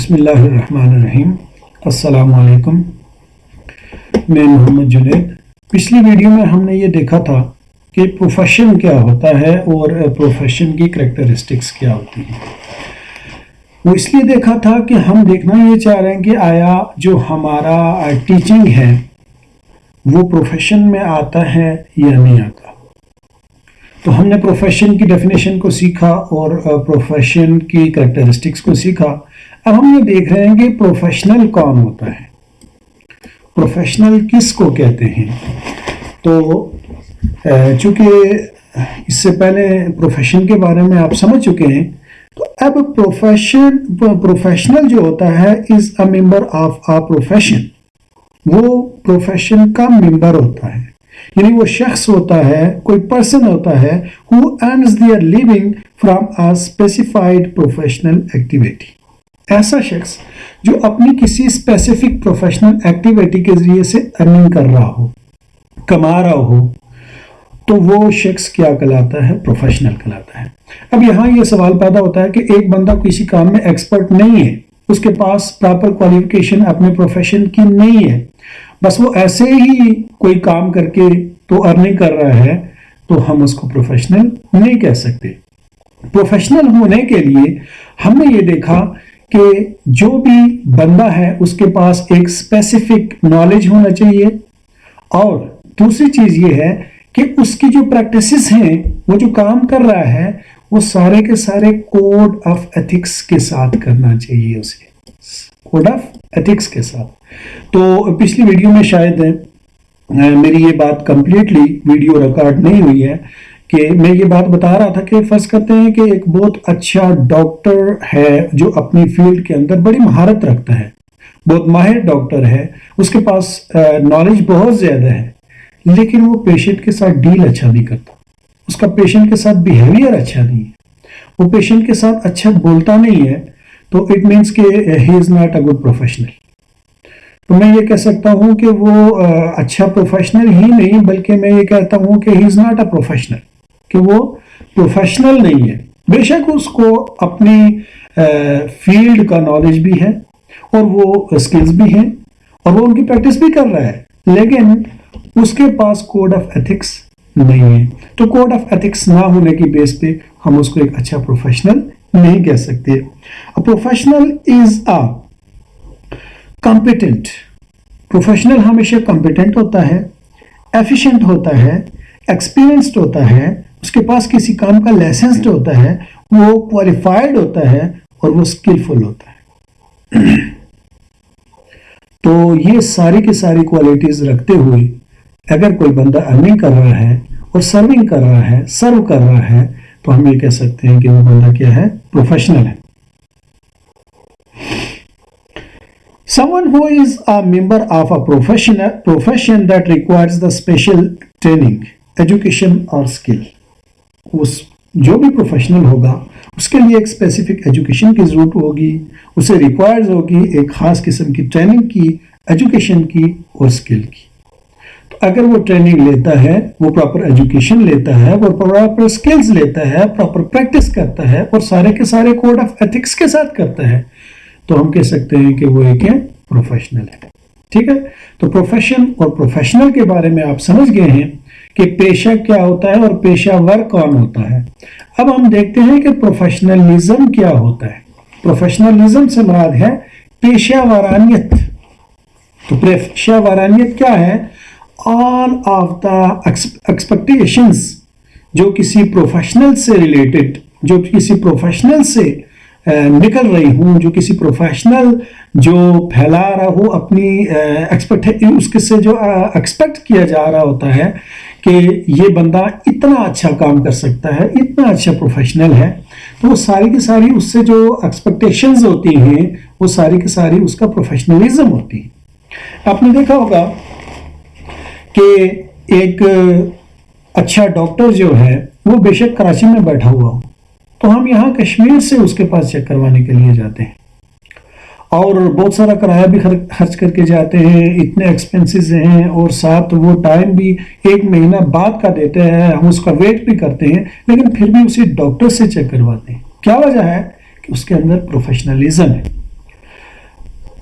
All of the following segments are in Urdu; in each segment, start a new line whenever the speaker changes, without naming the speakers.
بسم اللہ الرحمن الرحیم۔ السلام علیکم، میں محمد جنید۔ پچھلی ویڈیو میں ہم نے یہ دیکھا تھا کہ پروفیشن کیا ہوتا ہے اور پروفیشن کی کریکٹرسٹکس کیا ہوتی ہیں۔ وہ اس لیے دیکھا تھا کہ ہم دیکھنا یہ چاہ رہے ہیں کہ آیا جو ہمارا ٹیچنگ ہے وہ پروفیشن میں آتا ہے یا نہیں آتا۔ تو ہم نے پروفیشن کی ڈیفینیشن کو سیکھا اور پروفیشن کی کریکٹرسٹکس کو سیکھا۔ اب ہم یہ دیکھ رہے ہیں کہ پروفیشنل کون ہوتا ہے، پروفیشنل کس کو کہتے ہیں۔ تو چونکہ اس سے پہلے پروفیشن کے بارے میں آپ سمجھ چکے ہیں، تو اب پروفیشنل جو ہوتا ہے از اے ممبر آف اے پروفیشن، وہ پروفیشن کا ممبر ہوتا ہے، یعنی وہ شخص ہوتا ہے، کوئی پرسن ہوتا ہے who earns their living from a specified professional activity۔ ایسا شخص جو اپنی کسی اسپیسیفک پروفیشنل ایکٹیویٹی کے ذریعے سے ارننگ کر رہا ہو، کما رہا ہو، تو وہ شخص کیا کہلاتا ہے؟ پروفیشنل کہلاتا ہے۔ اب یہاں یہ سوال پیدا ہوتا ہے کہ ایک بندہ کسی کام میں ایکسپرٹ نہیں ہے، اس کے پاس پراپر کوالیفیکیشن اپنے پروفیشن کی نہیں ہے، بس وہ ایسے ہی کوئی کام کر کے تو ارننگ کر رہا ہے، تو ہم اس کو پروفیشنل نہیں کہہ سکتے۔ پروفیشنل ہونے کے لیے ہم نے یہ دیکھا کہ جو بھی بندہ ہے اس کے پاس ایک اسپیسیفک نالج ہونا چاہیے، اور دوسری چیز یہ ہے کہ اس کی جو پریکٹسز ہیں، وہ جو کام کر رہا ہے، وہ سارے کے سارے کوڈ آف ایتھکس کے ساتھ کرنا چاہیے، اسے کوڈ آف ایتھکس کے ساتھ۔ تو پچھلی ویڈیو میں شاید میری یہ بات کمپلیٹلی ویڈیو ریکارڈ نہیں ہوئی ہے کہ میں یہ بات بتا رہا تھا کہ فرض کرتے ہیں کہ ایک بہت اچھا ڈاکٹر ہے جو اپنی فیلڈ کے اندر بڑی مہارت رکھتا ہے، بہت ماہر ڈاکٹر ہے، اس کے پاس نالج بہت زیادہ ہے، لیکن وہ پیشنٹ کے ساتھ ڈیل اچھا نہیں کرتا، اس کا پیشنٹ کے ساتھ بیہیویئر اچھا نہیں ہے، وہ پیشنٹ کے ساتھ اچھا بولتا نہیں ہے، تو اٹ مینس کہ he is not a good professional. تو میں یہ کہہ سکتا ہوں کہ وہ اچھا پروفیشنل ہی نہیں، بلکہ میں یہ کہتا ہوں کہ he is not a professional, کہ وہ پروفیشنل نہیں ہے۔ بے شک اس کو اپنی فیلڈ کا نالج بھی ہے اور وہ اسکلز بھی ہیں اور وہ ان کی پریکٹس بھی کر رہا ہے، لیکن اس کے پاس کوڈ آف ایتھکس نہیں ہے۔ تو کوڈ آف ایتھکس نہ ہونے کی بیس پہ ہم اس کو ایک اچھا پروفیشنل نہیں کہہ سکتے۔ Professional is a competent, professional ہمیشہ کمپیٹنٹ ہوتا ہے، ایفیشینٹ ہوتا ہے، ایکسپیرینسڈ ہوتا ہے، اس کے پاس کسی کام کا لائسنسڈ ہوتا ہے، وہ کوالیفائڈ ہوتا ہے اور وہ اسکلفل ہوتا ہے۔ تو یہ ساری کی ساری کوالٹیز رکھتے ہوئے اگر کوئی بندہ ارننگ کر رہا ہے اور سرونگ کر رہا ہے، سرو کر رہا ہے، تو ہم یہ کہہ سکتے ہیں کہ وہ بندہ کیا ہے؟ پروفیشنل ہے۔ Someone who is a member of a profession that requires the special training, education or skill۔ جو بھی پروفیشنل ہوگا اس کے لیے ایک اسپیسیفک ایجوکیشن کی ضرورت ہوگی، اسے ریکوائرز ہوگی ایک خاص قسم کی ٹریننگ کی، ایجوکیشن کی اور اسکل کی۔ تو اگر وہ ٹریننگ لیتا ہے، وہ پراپر ایجوکیشن لیتا ہے، وہ پراپر اسکلز لیتا ہے، پراپر پریکٹس کرتا ہے اور سارے کے سارے کوڈ آف ایتھکس کے ساتھ کرتا ہے، تو ہم کہہ سکتے ہیں کہ وہ ایک پروفیشنل ہے۔ ٹھیک ہے، تو پروفیشن اور پروفیشنل کے بارے میں آپ سمجھ گئے ہیں کہ پیشہ کیا ہوتا ہے اور پیشہ ور کون ہوتا ہے۔ اب ہم دیکھتے ہیں کہ پروفیشنلزم کیا ہوتا ہے۔ پروفیشنلزم سے مراد ہے پیشہ ورانیت۔ تو پیشہ ورانیت کیا ہے؟ آل آف دا ایکسپیکٹیشنز جو کسی پروفیشنل سے ریلیٹڈ، جو کسی پروفیشنل سے نکل رہی ہوں، جو کسی پروفیشنل جو پھیلا رہا ہو اپنی اس کے سے جو ایکسپیکٹ کیا جا رہا ہوتا ہے کہ یہ بندہ اتنا اچھا کام کر سکتا ہے، اتنا اچھا پروفیشنل ہے، تو وہ ساری کی ساری اس سے جو ایکسپیکٹیشنز ہوتی ہیں وہ ساری کی ساری اس کا پروفیشنلزم ہوتی ہے۔ آپ نے دیکھا ہوگا کہ ایک اچھا ڈاکٹر جو ہے وہ بے شک کراچی میں بیٹھا ہوا ہو، تو ہم یہاں کشمیر سے اس کے پاس چیک کروانے کے لیے جاتے ہیں اور بہت سارا کرایہ بھی خرچ کر کے جاتے ہیں، اتنے ایکسپینسز ہیں، اور ساتھ وہ ٹائم بھی 1 مہینہ بعد کا دیتے ہیں، ہم اس کا ویٹ بھی کرتے ہیں، لیکن پھر بھی اسی ڈاکٹر سے چیک کرواتے ہیں۔ کیا وجہ ہے؟ کہ اس کے اندر پروفیشنلزم ہے۔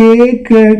1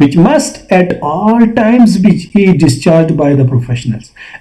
which must at all times be discharged by the professionals।